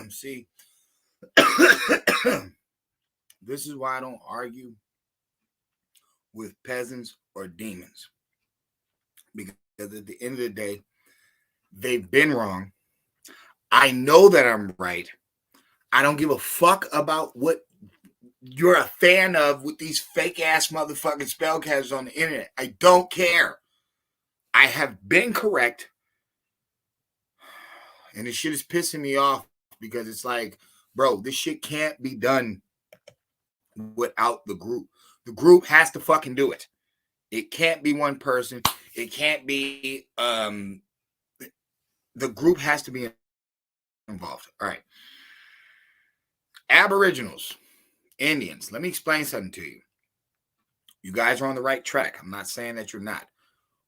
See, this is why I don't argue with peasants or demons. Because at the end of the day, they've been wrong. I know that I'm right. I don't give a fuck about what you're a fan of with these fake ass motherfucking spellcasters on the internet. I don't care. I have been correct. And this shit is pissing me off because it's like, bro, this shit can't be done without the group. The group has to fucking do it. It can't be one person. It can't be the group has to be involved. All right. Aboriginals, Indians. Let me explain something to you. You guys are on the right track. I'm not saying that you're not.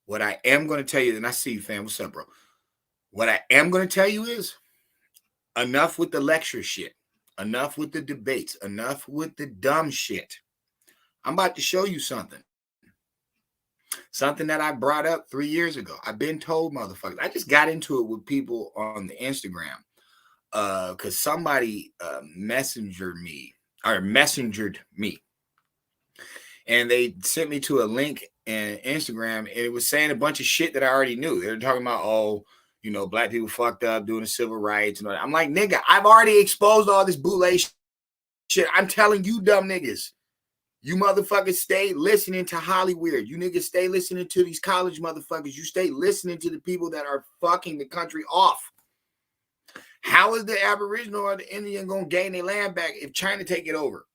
What I am going to tell you, and I see you, fam. What's up, bro? What I am going to tell you is enough with the lecture shit. Enough with the debates. Enough with the dumb shit. I'm about to show you something. Something that I brought up 3 years ago. I've been told, motherfuckers. I just got into it with people on the Instagram because somebody messengered me. And they sent me to a link in Instagram, and it was saying a bunch of shit that I already knew. They were talking about, oh, you know, black people fucked up doing the civil rights and all that. I'm like, nigga, I've already exposed all this bootleg shit. I'm telling you, dumb niggas. You motherfuckers stay listening to Hollywood. You niggas stay listening to these college motherfuckers. You stay listening to the people that are fucking the country off. How is the Aboriginal or the Indian going to gain their land back if China take it over?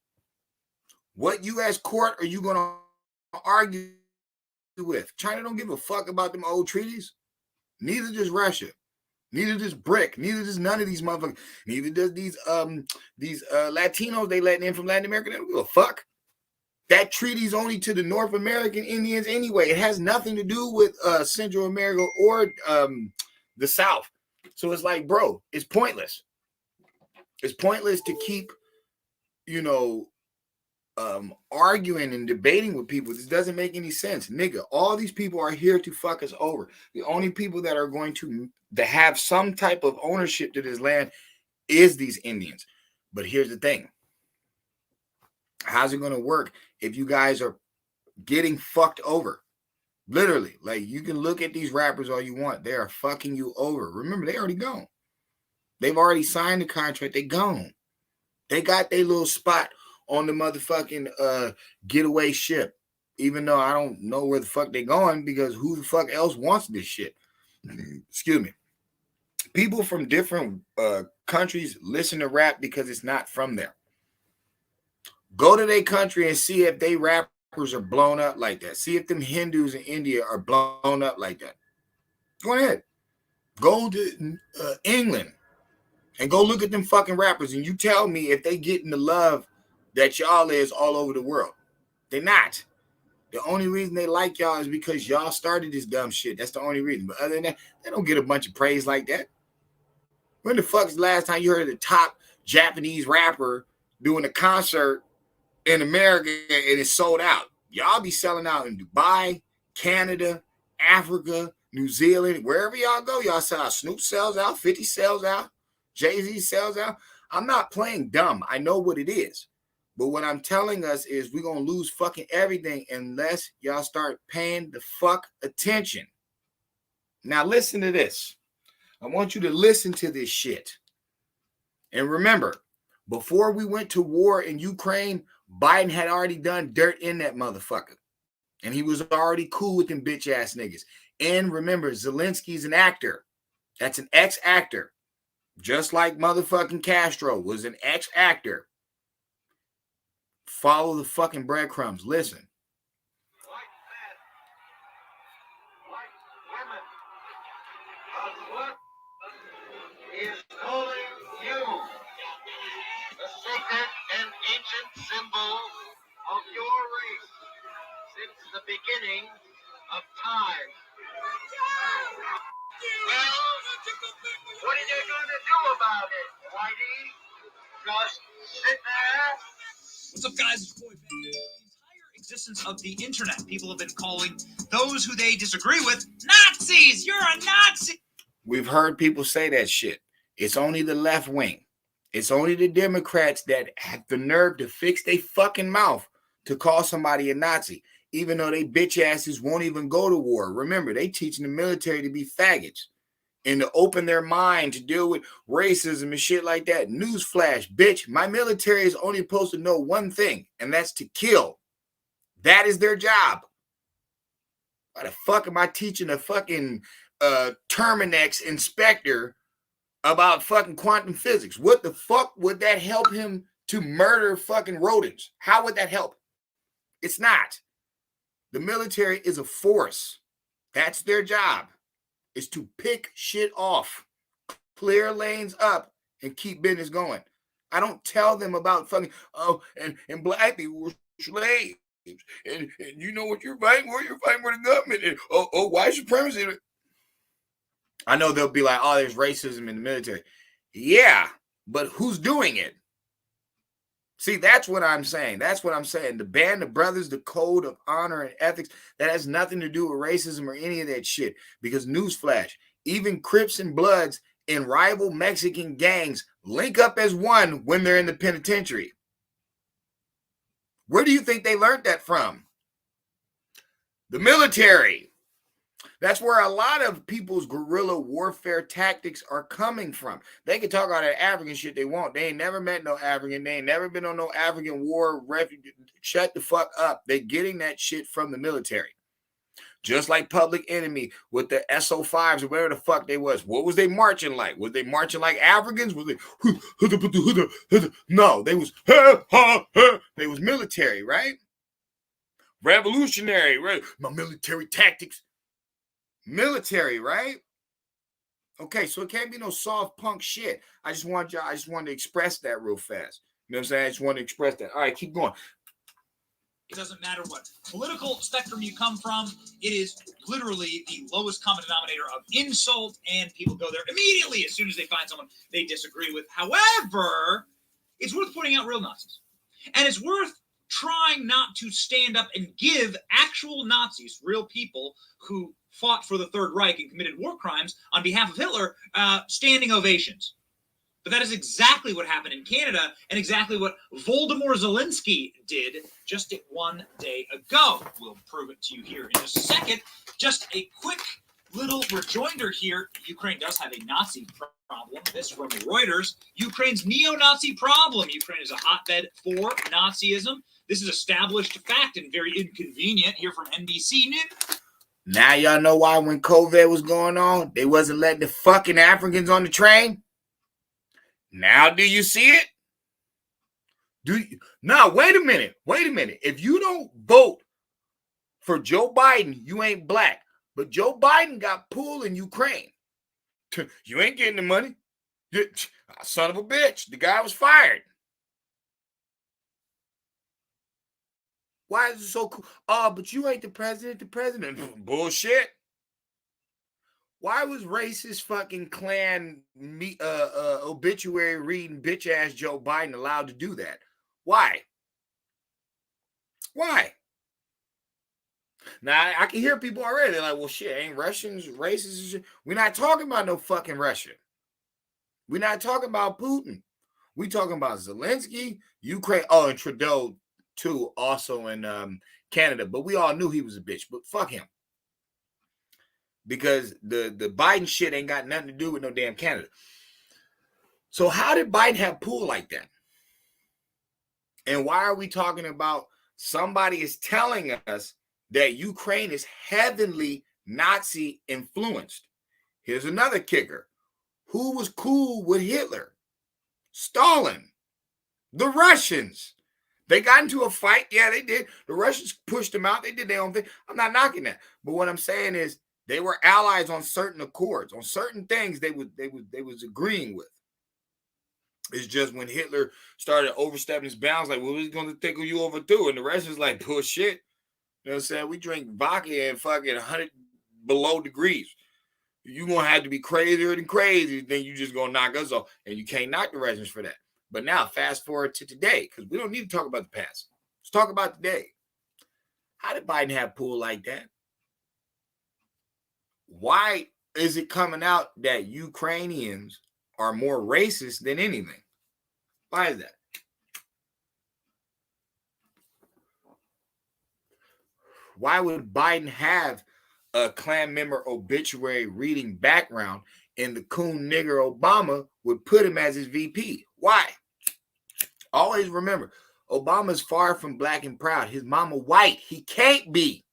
What U.S. court are you going to argue with? China don't give a fuck about them old treaties. Neither does Russia. Neither does BRIC. Neither does none of these motherfuckers. Neither does these Latinos they letting in from Latin America. They don't give a fuck. That treaty's only to the North American Indians anyway. It has nothing to do with Central America or the South. So it's like, bro, it's pointless. It's pointless to keep, arguing and debating with people. This doesn't make any sense. Nigga, all these people are here to fuck us over. The only people that are going to have some type of ownership to this land is these Indians. But here's the thing. How's it going to work if you guys are getting fucked over? Literally, like, you can look at these rappers all you want. They are fucking you over. Remember, they already gone. They've already signed the contract. They gone. They got their little spot on the motherfucking getaway ship. Even though I don't know where the fuck they going, because who the fuck else wants this shit? Excuse me. People from different countries listen to rap because it's not from there. Go to their country and see if they rappers are blown up like that. See if them Hindus in India are blown up like that. Go ahead. Go to England and go look at them fucking rappers, and you tell me if they getting the love that y'all is all over the world. They're not. The only reason they like y'all is because y'all started this dumb shit. That's the only reason. But other than that, they don't get a bunch of praise like that. When the fuck's the last time you heard the top Japanese rapper doing a concert in America and it's sold out? Y'all be selling out in Dubai, Canada, Africa, New Zealand, wherever y'all go, y'all sell out. Snoop sells out, 50 sells out, Jay-Z sells out. I'm not playing dumb. I know what it is. But what I'm telling us is we're going to lose fucking everything unless y'all start paying the fuck attention. Now listen to this. I want you to listen to this shit. And remember, before we went to war in Ukraine, Biden had already done dirt in that motherfucker. And he was already cool with them bitch ass niggas. And remember, Zelensky's an actor. That's an ex-actor. Just like motherfucking Castro was an ex-actor. Follow the fucking breadcrumbs. Listen. White men, white women, of what is calling you the sacred and ancient symbol of your race since the beginning of time. Well, what are you going to do about it, Whitey? Just sit there? What's up, guys? It's Boy Ben. The entire existence of the internet, people have been calling those who they disagree with Nazis. You're a Nazi. We've heard people say that shit. It's only the left wing. It's only the Democrats that have the nerve to fix their fucking mouth to call somebody a Nazi, even though they bitch asses won't even go to war. Remember, they teaching the military to be faggots and to open their mind to deal with racism and shit like that. Newsflash, bitch, my military is only supposed to know one thing, and that's to kill. That is their job. Why the fuck am I teaching a fucking Terminex inspector about fucking quantum physics? What the fuck would that help him to murder fucking rodents? How would that help? It's not. The military is a force. That's their job, is to pick shit off, clear lanes up, and keep business going. I don't tell them about fucking, and black people were slaves. And you know what you're fighting for? You're fighting for the government. And, white supremacy. I know they'll be like, oh, there's racism in the military. Yeah, but who's doing it? See, that's what I'm saying. That's what I'm saying. The band of brothers, the code of honor and ethics, that has nothing to do with racism or any of that shit. Because newsflash, even Crips and Bloods in rival Mexican gangs link up as one when they're in the penitentiary. Where do you think they learned that from? The military. That's where a lot of people's guerrilla warfare tactics are coming from. They can talk all that African shit they want. They ain't never met no African. They ain't never been on no African war refugee. Shut the fuck up. They're getting that shit from the military. Just like Public Enemy with the SO5s or whatever the fuck they was. What was they marching like? Was they marching like Africans? Was they no, they was they was military, right? Revolutionary, right? My military tactics. Military, right? Okay, so it can't be no soft punk shit. I just wanted to express that real fast. You know what I'm saying? I just want to express that. All right, keep going. It doesn't matter what political spectrum you come from. It is literally the lowest common denominator of insult, and people go there immediately as soon as they find someone they disagree with. However, it's worth pointing out real Nazis. And it's worth trying not to stand up and give actual Nazis, real people who fought for the Third Reich and committed war crimes on behalf of Hitler, standing ovations. But that is exactly what happened in Canada and exactly what Voldemort Zelensky did just one day ago. We'll prove it to you here in just a second. Just a quick little rejoinder here. Ukraine does have a Nazi problem. This from Reuters. Ukraine's neo-Nazi problem. Ukraine is a hotbed for Nazism. This is established fact and very inconvenient here from NBC News. Now y'all know why when COVID was going on, they wasn't letting the fucking Africans on the train? Now do you see it? Now, wait a minute. If you don't vote for Joe Biden, you ain't black. But Joe Biden got pulled in Ukraine. You ain't getting the money. Son of a bitch. The guy was fired. Why is it so cool? Oh, but you ain't the president. Bullshit. Why was racist fucking Klan obituary reading bitch ass Joe Biden allowed to do that? Why? Now, I can hear people already. They're like, well, shit, ain't Russians racist? We're not talking about no fucking Russia. We're not talking about Putin. We're talking about Zelensky, Ukraine. Oh, and Trudeau, too, also in Canada. But we all knew he was a bitch. But fuck him. Because the Biden shit ain't got nothing to do with no damn Canada. So how did Biden have pull like that? And why are we talking about somebody is telling us that Ukraine is heavily Nazi influenced? Here's another kicker. Who was cool with Hitler? Stalin. The Russians. They got into a fight. Yeah, they did. The Russians pushed them out. They did their own thing. I'm not knocking that. But what I'm saying is they were allies on certain accords. On certain things they was agreeing with. It's just when Hitler started overstepping his bounds, like, well, we're going to tickle you over too. And the rest is like, bullshit. You know what I'm saying? We drink vodka and fucking 100 below degrees. You're going to have to be crazier than crazy. Then you just going to knock us off. And you can't knock the Russians for that. But now, fast forward to today, because we don't need to talk about the past. Let's talk about today. How did Biden have pull like that? Why is it coming out that Ukrainians are more racist than anything. Why is that? Why would Biden have a Klan member obituary reading background and the coon nigger Obama would put him as his VP? Why? Always remember, Obama's far from black and proud. His mama white. He can't be.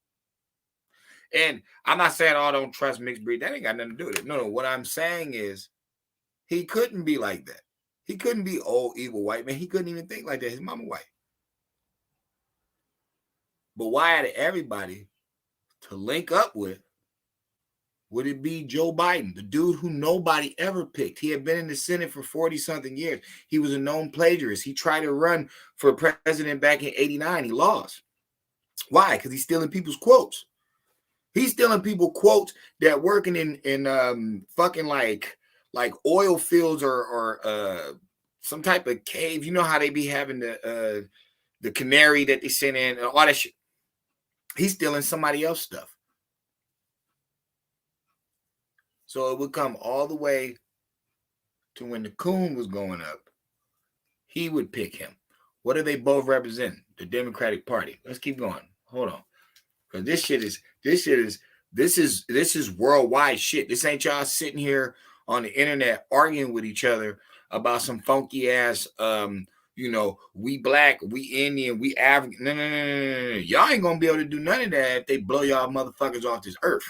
And I'm not saying, oh, don't trust mixed breed. That ain't got nothing to do with it. No. What I'm saying is he couldn't be like that. He couldn't be old, evil white man. He couldn't even think like that. His mama white. But why out of everybody to link up with would it be Joe Biden, the dude who nobody ever picked? He had been in the Senate for 40-something years. He was a known plagiarist. He tried to run for president back in 89. He lost. Why? Because he's stealing people's quotes. He's stealing people quotes that working in fucking like oil fields or some type of cave. You know how they be having the canary that they send in and all that shit. He's stealing somebody else's stuff. So it would come all the way to when the coon was going up. He would pick him. What do they both represent? The Democratic Party. Let's keep going. Hold on. Because this is worldwide shit. This ain't y'all sitting here on the internet arguing with each other about some funky ass we black, we Indian, we African. No. Y'all ain't gonna be able to do none of that if they blow y'all motherfuckers off this earth.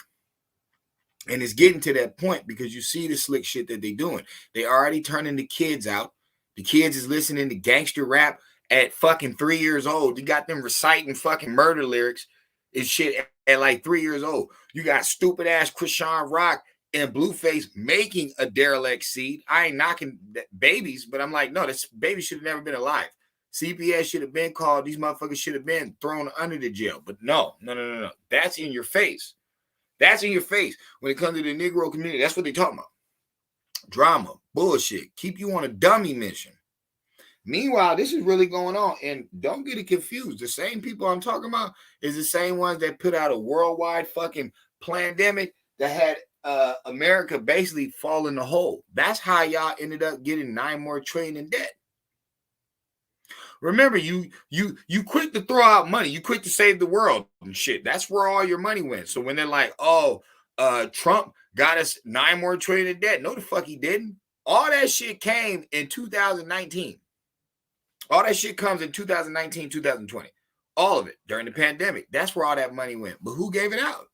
And it's getting to that point because you see the slick shit that they doing. They already turning the kids out. The kids is listening to gangster rap at fucking 3 years old. You got them reciting fucking murder lyrics and shit at like 3 years old. You got stupid ass Krishan Rock and Blueface making a derelict seed. I ain't knocking babies, but I'm like, no, this baby should have never been alive. CPS should have been called. These motherfuckers should have been thrown under the jail. But no. That's in your face. That's in your face when it comes to the Negro community. That's what they're talking about. Drama, bullshit, keep you on a dummy mission. Meanwhile, this is really going on. And don't get it confused. The same people I'm talking about is the same ones that put out a worldwide fucking pandemic that had America basically fall in the hole. That's how y'all ended up getting $9 more trillion in debt. Remember, you quit to throw out money. You quit to save the world and shit. That's where all your money went. So when they're like, oh, Trump got us $9 more trillion in debt. No, the fuck he didn't. All that shit came in 2019. All that shit comes in 2019, 2020. All of it during the pandemic. That's where all that money went. But who gave it out?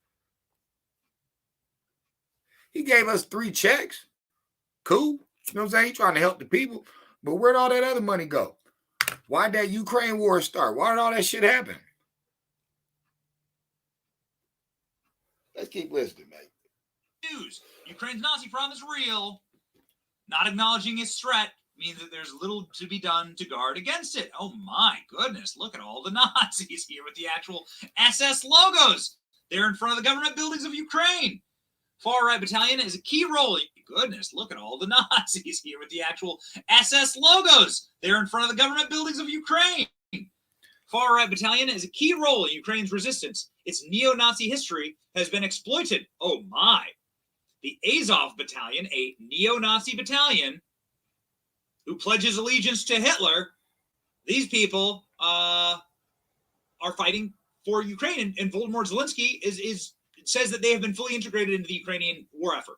He gave us 3 checks. Cool. You know what I'm saying? He's trying to help the people. But where'd all that other money go? Why'd that Ukraine war start? Why did all that shit happen? Let's keep listening, mate. News. Ukraine's Nazi problem is real. Not acknowledging its threat means that there's little to be done to guard against it. Oh my goodness, look at all the Nazis here with the actual SS logos. They're in front of the government buildings of Ukraine. Far-right battalion has a key role. Goodness, look at all the Nazis here with the actual SS logos. They're in front of the government buildings of Ukraine. Far-right battalion has a key role in Ukraine's resistance. Its neo-Nazi history has been exploited. Oh my. The Azov battalion, a neo-Nazi battalion who pledges allegiance to Hitler, these people are fighting for Ukraine. And Volodymyr Zelensky says that they have been fully integrated into the Ukrainian war effort.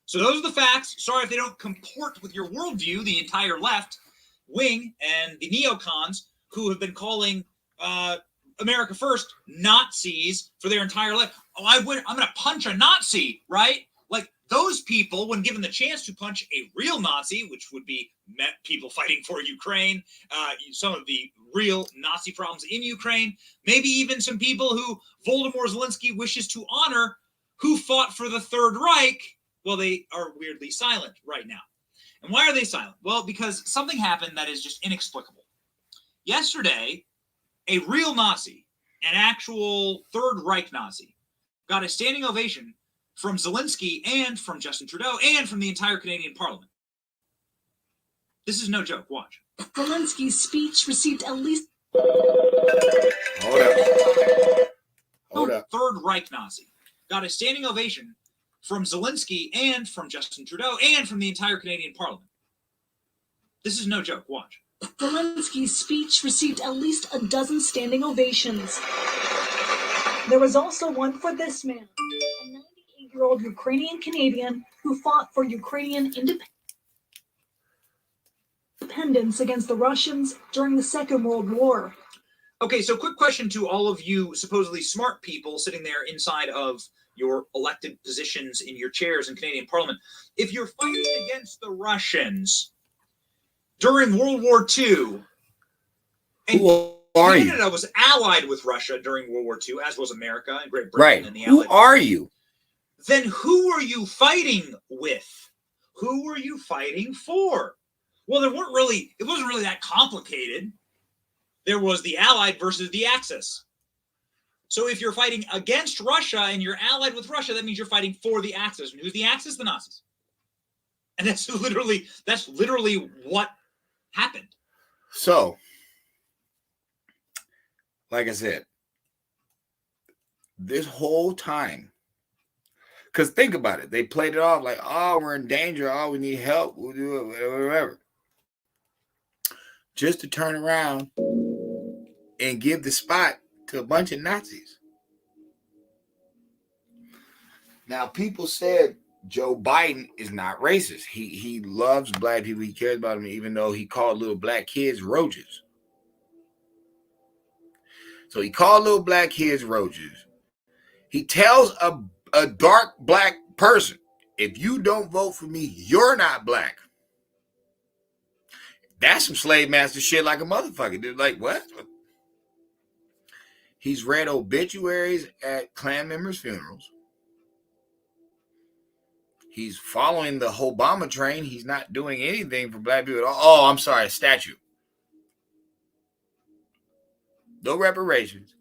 So those are the facts. Sorry if they don't comport with your worldview, the entire left wing and the neocons who have been calling America First Nazis for their entire life. Oh, I'm going to punch a Nazi, right? Like those people, when given the chance to punch a real Nazi, which would be people fighting for Ukraine, some of the real Nazi problems in Ukraine, maybe even some people who Volodymyr Zelensky wishes to honor who fought for the Third Reich. Well, they are weirdly silent right now. And why are they silent? Well, because something happened that is just inexplicable. Yesterday, a real Nazi, an actual Third Reich Nazi, got a standing ovation from Zelensky and from Justin Trudeau and from the entire Canadian Parliament. This is no joke. Watch. Zelensky's speech received at least... Hold up. Third Reich Nazi got a standing ovation from Zelensky and from Justin Trudeau and from the entire Canadian Parliament. This is no joke. Watch. Zelensky's speech received at least a dozen standing ovations. There was also one for this man, a 98-year-old Ukrainian Canadian who fought for Ukrainian independence against the Russians during the Second World War. Okay, so quick question to all of you supposedly smart people sitting there inside of your elected positions in your chairs in Canadian Parliament. If you're fighting against the Russians during World War II, and Who are you? Canada was allied with Russia during World War II, as was America and Great Britain Right. and the Who Allied. are you? Then who are you fighting with? Who were you fighting for? Well, it wasn't really that complicated. There was the Allied versus the Axis. So if you're fighting against Russia and you're allied with Russia, that means you're fighting for the Axis. And who's the Axis? The Nazis. And that's literally what happened. So, like I said, this whole time, because think about it, they played it off like, oh, we're in danger, oh, we need help, we'll do it, whatever. Just to turn around and give the spot to a bunch of Nazis. Now, people said Joe Biden is not racist. He loves black people. He cares about them, even though he called little black kids roaches. So he called little black kids roaches. He tells a dark black person, if you don't vote for me, you're not black. That's some slave master shit like a motherfucker. They're like, what? He's read obituaries at Klan members' funerals. He's following the Obama train. He's not doing anything for black people at all. Oh, I'm sorry, a statue. No reparations.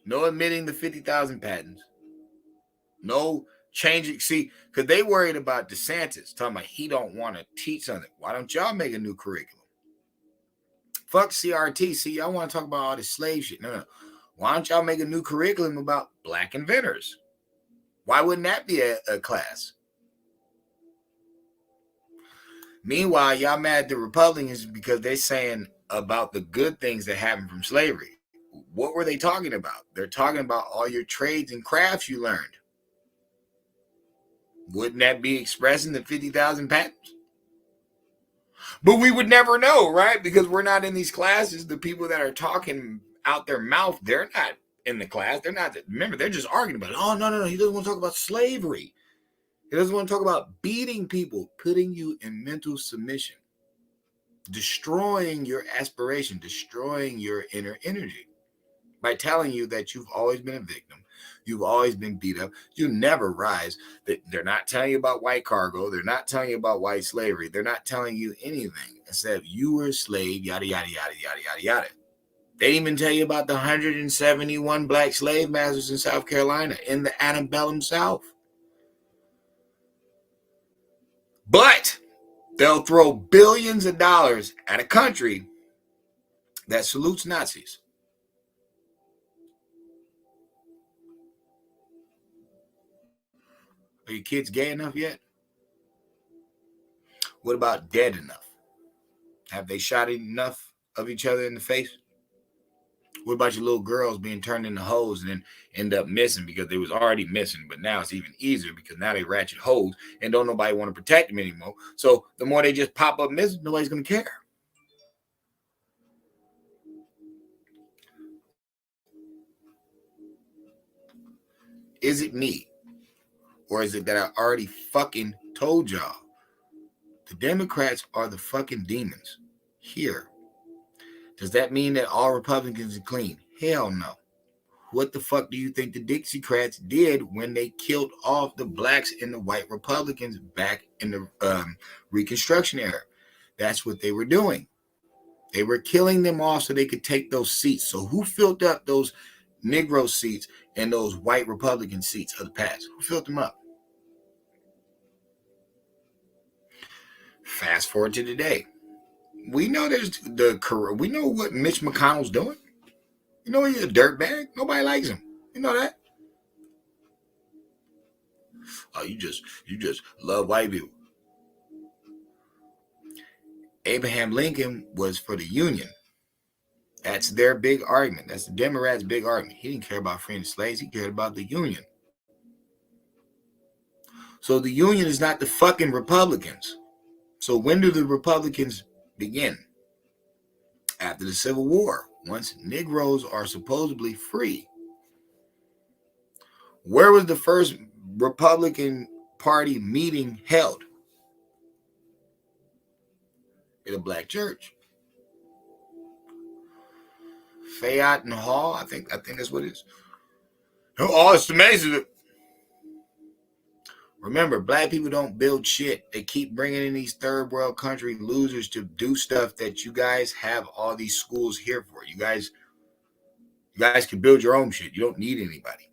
No admitting the 50,000 patents. No changing. See, because they worried about DeSantis, talking about he don't want to teach something. Why don't y'all make a new curriculum? Fuck CRT. See, y'all want to talk about all this slave shit. No. Why don't y'all make a new curriculum about black inventors? Why wouldn't that be a class? Meanwhile, y'all mad at the Republicans because they're saying about the good things that happened from slavery. What were they talking about? They're talking about all your trades and crafts you learned. Wouldn't that be expressing the 50,000 patents? But we would never know, right? Because we're not in these classes. The people that are talking out their mouth, they're not in the class. They're not. Remember, they're just arguing about it. Oh, no. He doesn't want to talk about slavery. He doesn't want to talk about beating people, putting you in mental submission, destroying your aspiration, destroying your inner energy by telling you that you've always been a victim. You've always been beat up. You never rise. They're not telling you about white cargo. They're not telling you about white slavery. They're not telling you anything except you were a slave, yada, yada, yada, yada, yada, yada. They didn't even tell you about the 171 black slave masters in South Carolina in the antebellum South. But they'll throw billions of dollars at a country that salutes Nazis. Are your kids gay enough yet? What about dead enough? Have they shot enough of each other in the face? What about your little girls being turned into hoes and then end up missing because they was already missing, but now it's even easier because now they ratchet hoes and don't nobody want to protect them anymore. So the more they just pop up missing, nobody's going to care. Is it me? Or is it that I already fucking told y'all? The Democrats are the fucking demons here. Does that mean that all Republicans are clean? Hell no. What the fuck do you think the Dixiecrats did when they killed off the blacks and the white Republicans back in the Reconstruction era? That's what they were doing. They were killing them off so they could take those seats. So who filled up those Negro seats and those white Republican seats of the past? Who filled them up? Fast forward to today. We know we know what Mitch McConnell's doing. You know he's a dirtbag. Nobody likes him. You know that. Oh, you just love white people. Abraham Lincoln was for the Union. That's their big argument. That's the Democrats' big argument. He didn't care about freeing the slaves. He cared about the Union. So the Union is not the fucking Republicans. So when do the Republicans begin? After the Civil War, once Negroes are supposedly free. Where was the first Republican Party meeting held? In a black church. Fayette and Hall, I think that's what it is. Oh, it's amazing. Remember, black people don't build shit. They keep bringing in these third world country losers to do stuff that you guys have all these schools here for. You guys can build your own shit. You don't need anybody.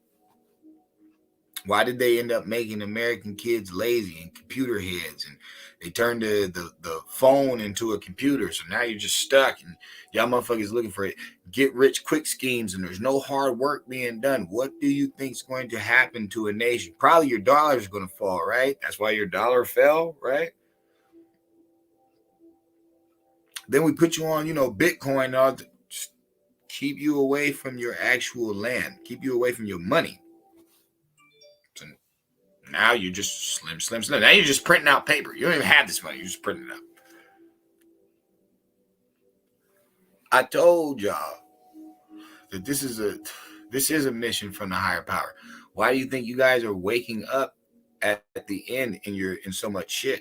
Why did they end up making American kids lazy and computer heads? And they turned the phone into a computer. So now you're just stuck. And y'all motherfuckers looking for it. Get rich quick schemes. And there's no hard work being done. What do you think is going to happen to a nation? Probably your dollar is going to fall, right? That's why your dollar fell, right? Then we put you on, Bitcoin. All to keep you away from your actual land. Keep you away from your money. So now you're just slim. Now you're just printing out paper. You don't even have this money. You're just printing it out. I told y'all that this is a mission from the higher power. Why do you think you guys are waking up at the end and you're in so much shit?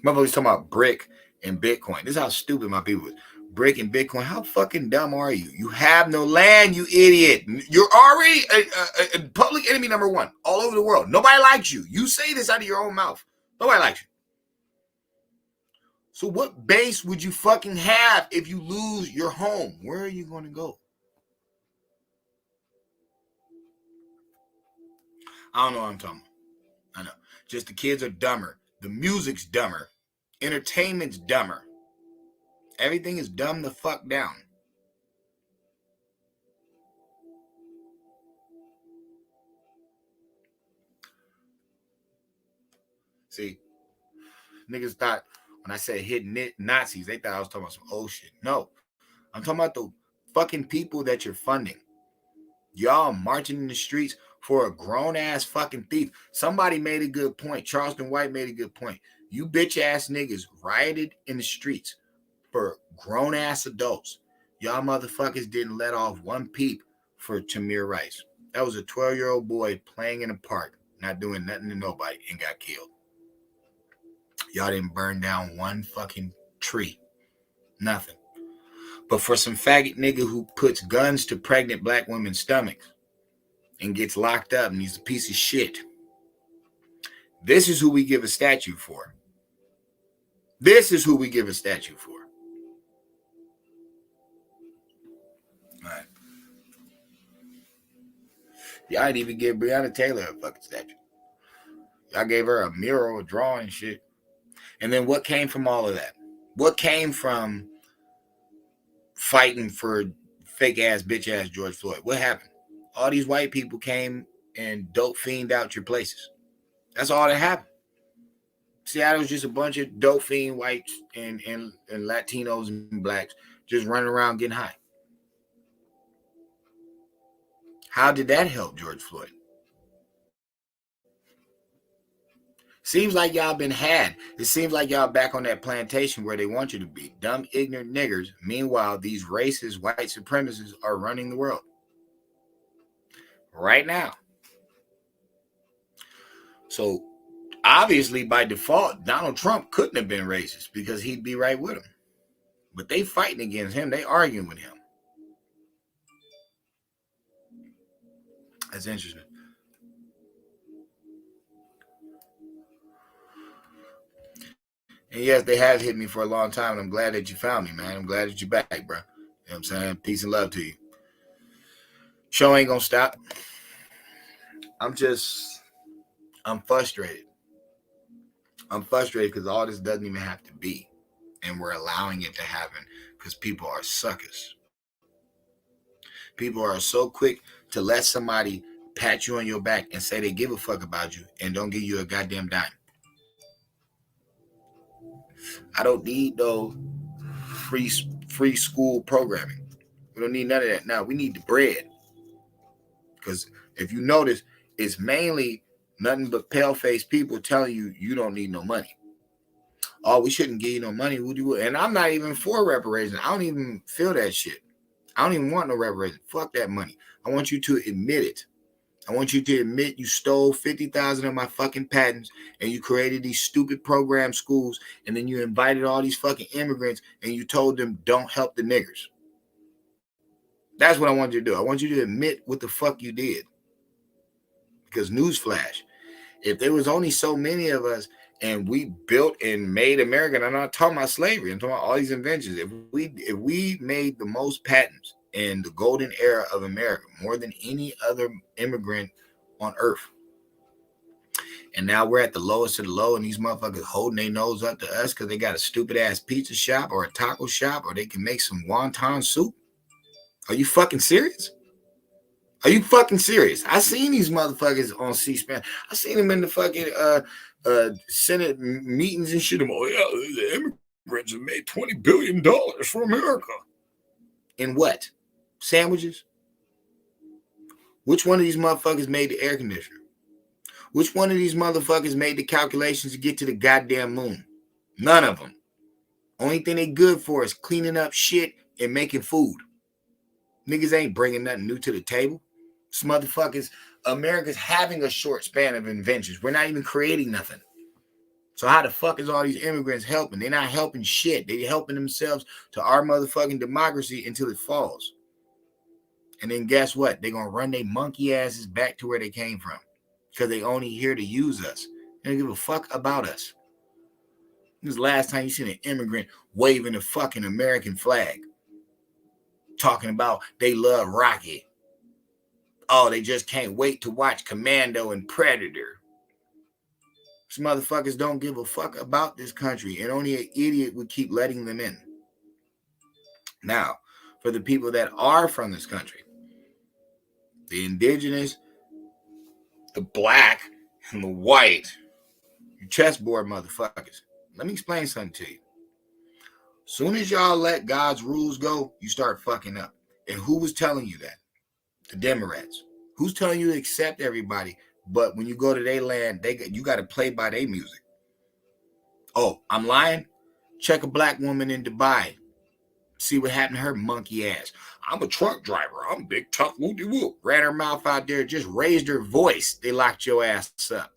Motherfuckers talking about brick and Bitcoin. This is how stupid my people is. Brick and Bitcoin. How fucking dumb are you? You have no land, you idiot. You're already a public enemy number one all over the world. Nobody likes you. You say this out of your own mouth. Nobody likes you. So what base would you fucking have if you lose your home? Where are you going to go? I don't know what I'm talking about. I know. Just the kids are dumber. The music's dumber. Entertainment's dumber. Everything is dumb the fuck down. See, niggas thought when I said hitting Nazis, they thought I was talking about some old shit. No, I'm talking about the fucking people that you're funding. Y'all marching in the streets for a grown-ass fucking thief. Somebody made a good point. Charleston White made a good point. You bitch-ass niggas rioted in the streets for grown-ass adults. Y'all motherfuckers didn't let off one peep for Tamir Rice. That was a 12-year-old boy playing in a park, not doing nothing to nobody, and got killed. Y'all didn't burn down one fucking tree. Nothing. But for some faggot nigga who puts guns to pregnant black women's stomachs and gets locked up and he's a piece of shit, this is who we give a statue for. This is who we give a statue for. All right. Y'all didn't even give Breonna Taylor a fucking statue. Y'all gave her a mural, a drawing and shit. And then what came from all of that? What came from fighting for fake ass, bitch ass George Floyd? What happened? All these white people came and dope fiend out your places. That's all that happened. Seattle was just a bunch of dope fiend whites and Latinos and blacks just running around getting high. How did that help George Floyd? Seems like y'all been had. It seems like y'all back on that plantation where they want you to be. Dumb, ignorant niggers. Meanwhile, these racist white supremacists are running the world. Right now. So, obviously, by default, Donald Trump couldn't have been racist because he'd be right with him. But they fighting against him. They arguing with him. That's interesting. And yes, they have hit me for a long time, and I'm glad that you found me, man. I'm glad that you're back, bro. You know what I'm saying? Peace and love to you. Show ain't gonna stop. I'm frustrated. I'm frustrated because all this doesn't even have to be. And we're allowing it to happen because people are suckers. People are so quick to let somebody pat you on your back and say they give a fuck about you and don't give you a goddamn dime. I don't need no free school programming. We don't need none of that. Now we need the bread. Because if you notice, it's mainly nothing but pale-faced people telling you you don't need no money. Oh, we shouldn't give you no money. And I'm not even for reparations. I don't even feel that shit. I don't even want no reparations. Fuck that money. I want you to admit it. I want you to admit you stole 50,000 of my fucking patents and you created these stupid program schools and then you invited all these fucking immigrants and you told them don't help the niggers. That's what I want you to do. I want you to admit what the fuck you did. Because newsflash, if there was only so many of us and we built and made America, and I'm not talking about slavery, I'm talking about all these inventions. If we made the most patents in the golden era of America, more than any other immigrant on earth, and now we're at the lowest of the low, and these motherfuckers holding their nose up to us because they got a stupid ass pizza shop or a taco shop, or they can make some wonton soup. Are you fucking serious? Are you fucking serious? I seen these motherfuckers on C-SPAN. I seen them in the fucking Senate meetings and shit. Oh yeah, the immigrants have made $20 billion for America. In what? Sandwiches? Which one of these motherfuckers made the air conditioner? Which one of these motherfuckers made the calculations to get to the goddamn moon? None of them. Only thing they good for is cleaning up shit and making food. Niggas ain't bringing nothing new to the table. This motherfuckers, America's having a short span of inventions. We're not even creating nothing. So how the fuck is all these immigrants helping? They're not helping shit. They're helping themselves to our motherfucking democracy until it falls. And then guess what? They're going to run their monkey asses back to where they came from. Because they only here to use us. They don't give a fuck about us. This is the last time you seen an immigrant waving the fucking American flag. Talking about they love Rocky. Oh, they just can't wait to watch Commando and Predator. These motherfuckers don't give a fuck about this country, and only an idiot would keep letting them in. Now, for the people that are from this country, the indigenous, the black, and the white, you chessboard motherfuckers. Let me explain something to you. Soon as y'all let God's rules go, you start fucking up. And who was telling you that? The Democrats. Who's telling you to accept everybody? But when you go to their land, you got to play by their music. Oh, I'm lying? Check a black woman in Dubai. See what happened to her monkey ass. I'm a truck driver. I'm big, tough, woo-de-woo. Ran her mouth out there, just raised her voice. They locked your ass up.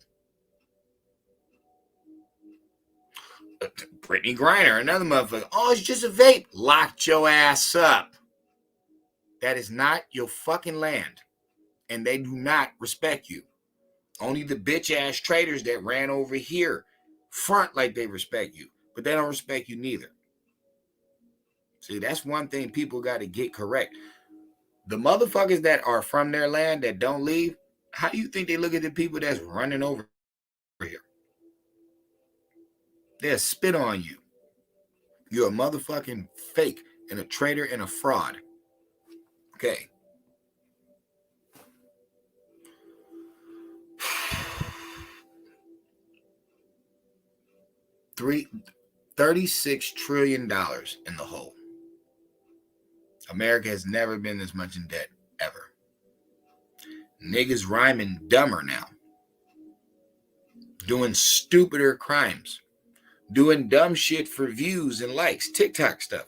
Brittany Griner, another motherfucker. Oh, it's just a vape. Locked your ass up. That is not your fucking land. And they do not respect you. Only the bitch ass traitors that ran over here front like they respect you. But they don't respect you neither. See, that's one thing people got to get correct. The motherfuckers that are from their land that don't leave, how do you think they look at the people that's running over here? They'll spit on you. You're a motherfucking fake and a traitor and a fraud. Okay. 36 trillion dollars in the hole. America has never been this much in debt, ever. Niggas rhyming dumber now. Doing stupider crimes. Doing dumb shit for views and likes. TikTok stuff.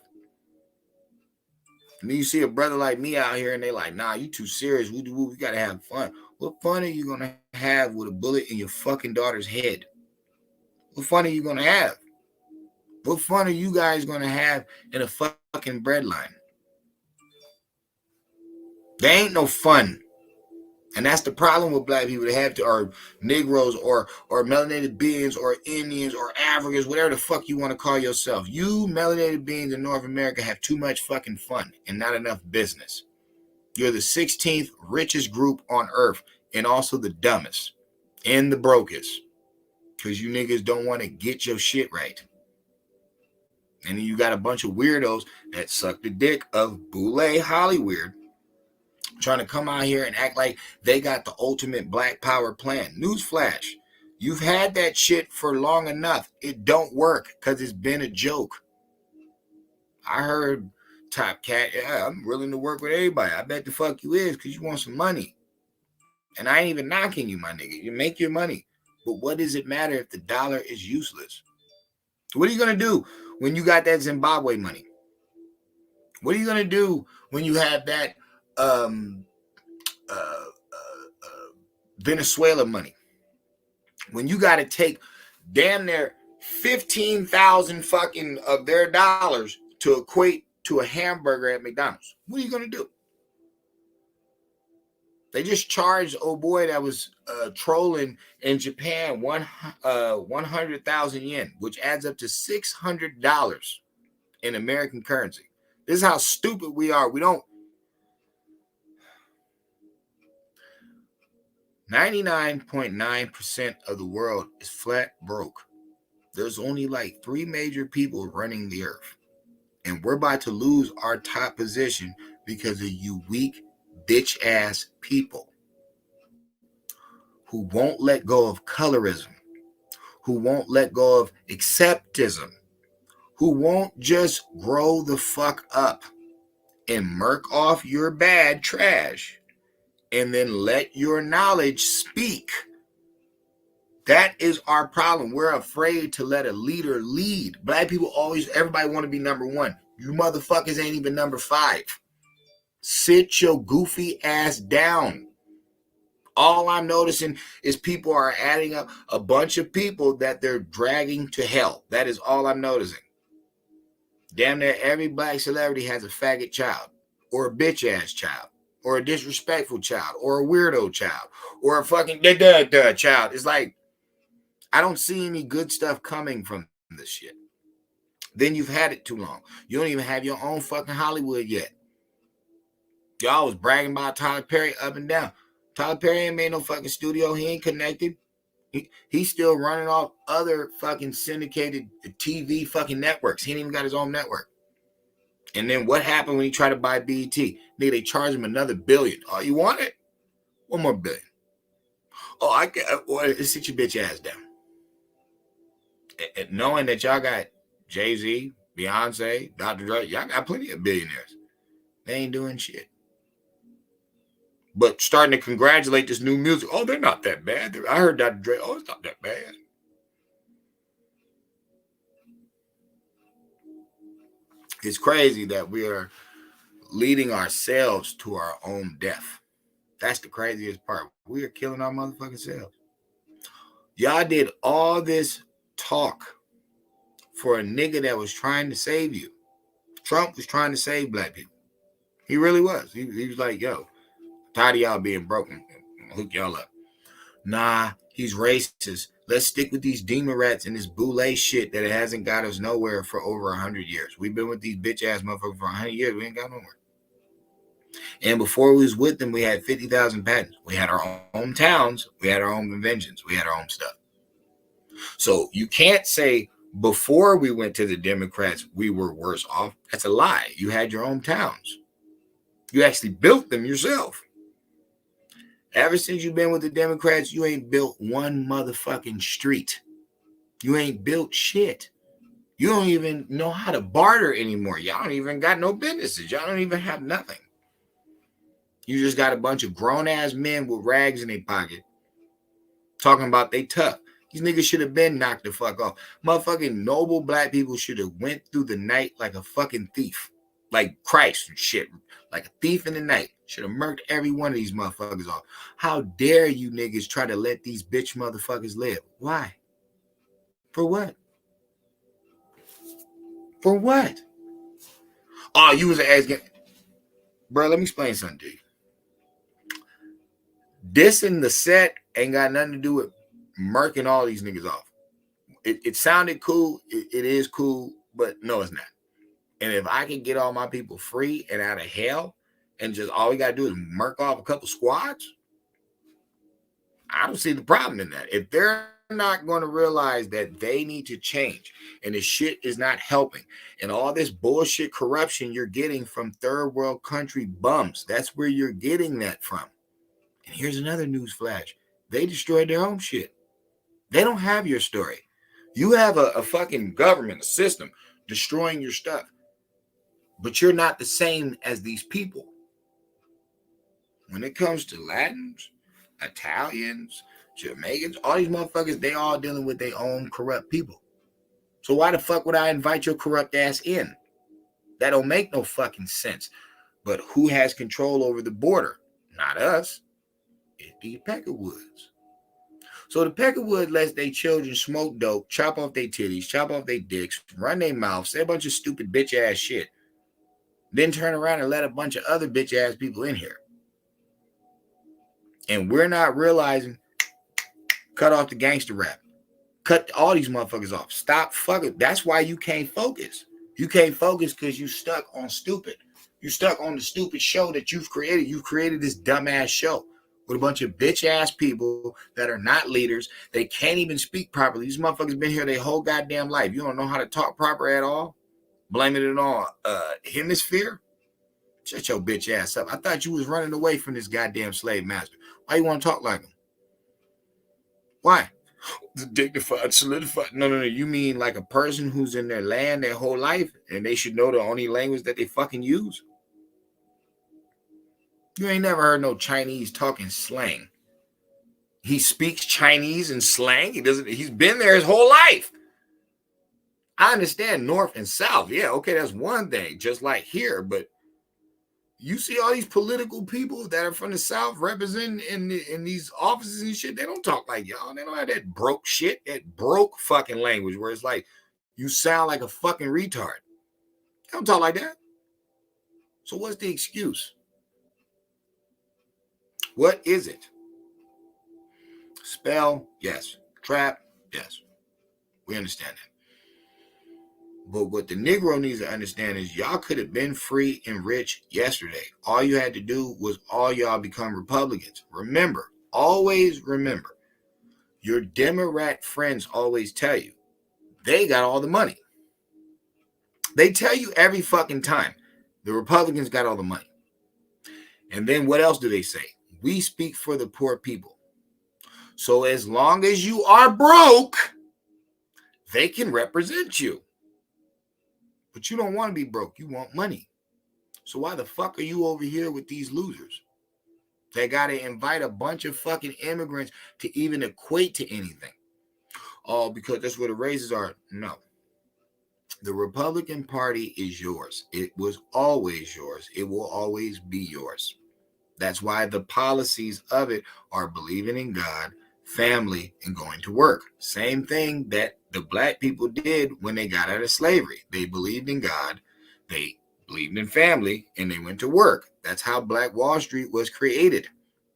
And then you see a brother like me out here and they like, nah, you too serious. We gotta have fun. What fun are you gonna have with a bullet in your fucking daughter's head? What fun are you gonna have? What fun are you guys gonna have in a fucking breadline? There ain't no fun. And that's the problem with black people. They have to, or Negroes, or melanated beings, or Indians, or Africans, whatever the fuck you want to call yourself. You melanated beings in North America have too much fucking fun and not enough business. You're the 16th richest group on earth and also the dumbest and the brokest. Because you niggas don't want to get your shit right. And then you got a bunch of weirdos that suck the dick of Boule Hollyweird. trying to come out here and act like they got the ultimate black power plan. Newsflash, you've had that shit for long enough. It don't work because it's been a joke. I heard Top Cat, yeah, I'm willing to work with everybody. I bet the fuck you is because you want some money. And I ain't even knocking you, my nigga. You make your money. But what does it matter if the dollar is useless? What are you going to do when you got that Zimbabwe money? What are you going to do when you have that Venezuela money? When you got to take damn near 15,000 fucking of their dollars to equate to a hamburger at McDonald's. What are you going to do? They just charged old boy that was trolling in Japan 100,000 yen, which adds up to $600 in American currency. This is how stupid we are. We don't. 99.9% of the world is flat broke. There's only like 3 major people running the earth. And we're about to lose our top position because of you weak, bitch-ass people who won't let go of colorism, who won't let go of acceptism, who won't just grow the fuck up and murk off your bad trash and then let your knowledge speak. That is our problem. We're afraid to let a leader lead. Black people always, everybody want to be number 1. You motherfuckers ain't even number 5. Sit your goofy ass down. All I'm noticing is people are adding up a bunch of people that they're dragging to hell. That is all I'm noticing. Damn near every black celebrity has a faggot child, or a bitch ass child, or a disrespectful child, or a weirdo child, or a fucking child. It's like, I don't see any good stuff coming from this shit. Then you've had it too long. You don't even have your own fucking Hollywood yet. Y'all was bragging about Tyler Perry up and down. Tyler Perry ain't made no fucking studio. He ain't connected. He's still running off other fucking syndicated TV fucking networks. He ain't even got his own network. And then what happened when he tried to buy BET? Nigga, they charged him another $1 billion. Oh, you want it? One more $1 billion. Oh, I get. Well, sit your bitch ass down. And knowing that y'all got Jay-Z, Beyonce, Dr. Dre, y'all got plenty of billionaires. They ain't doing shit. But starting to congratulate this new music. Oh, they're not that bad. I heard Dr. Dre. Oh, it's not that bad. It's crazy that we are leading ourselves to our own death. That's the craziest part. We are killing our motherfucking selves. Y'all did all this talk for a nigga that was trying to save you. Trump was trying to save black people. He really was. He was like, yo, tired of y'all being broken. I'll hook y'all up. Nah, he's racist. Let's stick with these demon rats and this boule shit that it hasn't got us nowhere for over 100 years. We've been with these bitch ass motherfuckers for 100 years. We ain't got nowhere. And before we was with them, we had 50,000 patents. We had our own towns. We had our own conventions. We had our own stuff. So you can't say before we went to the Democrats, we were worse off. That's a lie. You had your own towns. You actually built them yourself. Ever since you've been with the Democrats, you ain't built one motherfucking street. You ain't built shit. You don't even know how to barter anymore. Y'all don't even got no businesses. Y'all don't even have nothing. You just got a bunch of grown-ass men with rags in their pocket talking about they tough. These niggas should have been knocked the fuck off. Motherfucking noble black people should have went through the night like a fucking thief. Like Christ and shit. Like a thief in the night. Should have murked every one of these motherfuckers off. How dare you niggas try to let these bitch motherfuckers live? Why? For what? For what? Oh, you was asking. Bro, let me explain something to you. Dissing the set ain't got nothing to do with murking all these niggas off. It sounded cool. It is cool, but no, it's not. And if I can get all my people free and out of hell, and just all we got to do is murk off a couple squads, I don't see the problem in that. If they're not going to realize that they need to change, and the shit is not helping. And all this bullshit corruption you're getting from third world country bums, that's where you're getting that from. And here's another news flash. They destroyed their own shit. They don't have your story. You have a fucking government, a system destroying your stuff. But you're not the same as these people. When it comes to Latins, Italians, Jamaicans, all these motherfuckers, they all dealing with their own corrupt people. So why the fuck would I invite your corrupt ass in? That don't make no fucking sense. But who has control over the border? Not us. It's the Peckerwoods. So the Peckerwood lets their children smoke dope, chop off their titties, chop off their dicks, run their mouths, say a bunch of stupid bitch ass shit. Then turn around and let a bunch of other bitch ass people in here. And we're not realizing, cut off the gangster rap. Cut all these motherfuckers off. Stop fucking. That's why you can't focus. You can't focus because you stuck on stupid. You stuck on the stupid show that you've created. You've created this dumbass show with a bunch of bitch ass people that are not leaders. They can't even speak properly. These motherfuckers been here their whole goddamn life. You don't know how to talk proper at all. Blaming it on hemisphere. Shut your bitch ass up. I thought you was running away from this goddamn slave master. Why you want to talk like him? Why? The dignified, solidified. No. You mean like a person who's in their land their whole life and they should know the only language that they fucking use? You ain't never heard no Chinese talking slang. He speaks Chinese and slang. He's been there his whole life. I understand North and South. Yeah, okay, that's one thing, just like here, but you see all these political people that are from the South representing in these offices and shit, they don't talk like y'all. They don't have that broke shit, that broke fucking language where it's like you sound like a fucking retard. They don't talk like that. So what's the excuse? What is it? Spell, yes. Trap, yes. We understand that. But what the Negro needs to understand is y'all could have been free and rich yesterday. All you had to do was all y'all become Republicans. Remember, always remember, your Democrat friends always tell you they got all the money. They tell you every fucking time the Republicans got all the money. And then what else do they say? We speak for the poor people. So as long as you are broke, they can represent you. But you don't want to be broke. You want money. So why the fuck are you over here with these losers? They got to invite a bunch of fucking immigrants to even equate to anything. Oh, because that's where the races are. No. The Republican Party is yours. It was always yours. It will always be yours. That's why the policies of it are believing in God, family, and going to work. Same thing that the black people did when they got out of slavery. They believed in God, they believed in family, and they went to work. That's how Black Wall Street was created.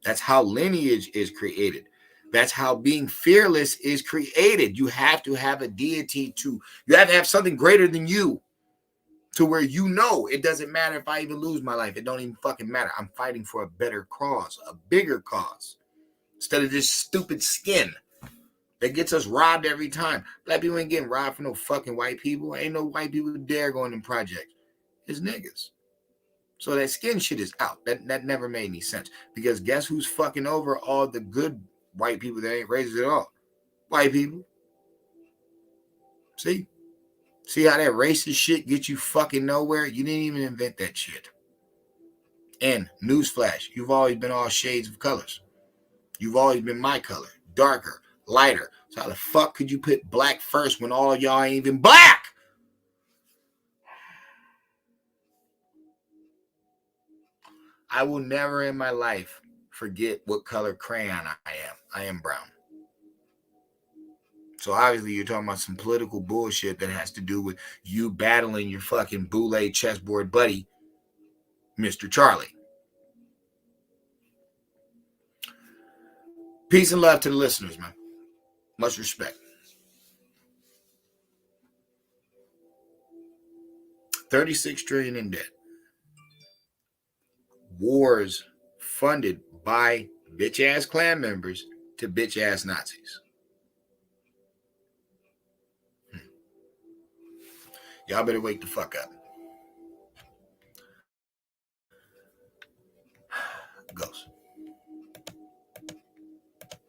That's how lineage is created. That's how being fearless is created. You have to have a deity you have to have something greater than you to where you know it doesn't matter if I even lose my life. It don't even fucking matter. I'm fighting for a better cause, a bigger cause, instead of this stupid skin that gets us robbed every time. Black people ain't getting robbed from no fucking white people. Ain't no white people dare go in them projects. It's niggas. So that skin shit is out. That never made any sense. Because guess who's fucking over all the good white people that ain't racist at all? White people. See? See how that racist shit gets you fucking nowhere? You didn't even invent that shit. And newsflash, you've always been all shades of colors. You've always been my color. Darker, lighter. So how the fuck could you put black first when all of y'all ain't even black? I will never in my life forget what color crayon I am. I am brown. So obviously you're talking about some political bullshit that has to do with you battling your fucking boule chessboard buddy, Mr. Charlie. Peace and love to the listeners, man. Much respect. 36 trillion in debt. Wars funded by bitch-ass Klan members to bitch-ass Nazis. Y'all better wake the fuck up. Ghost.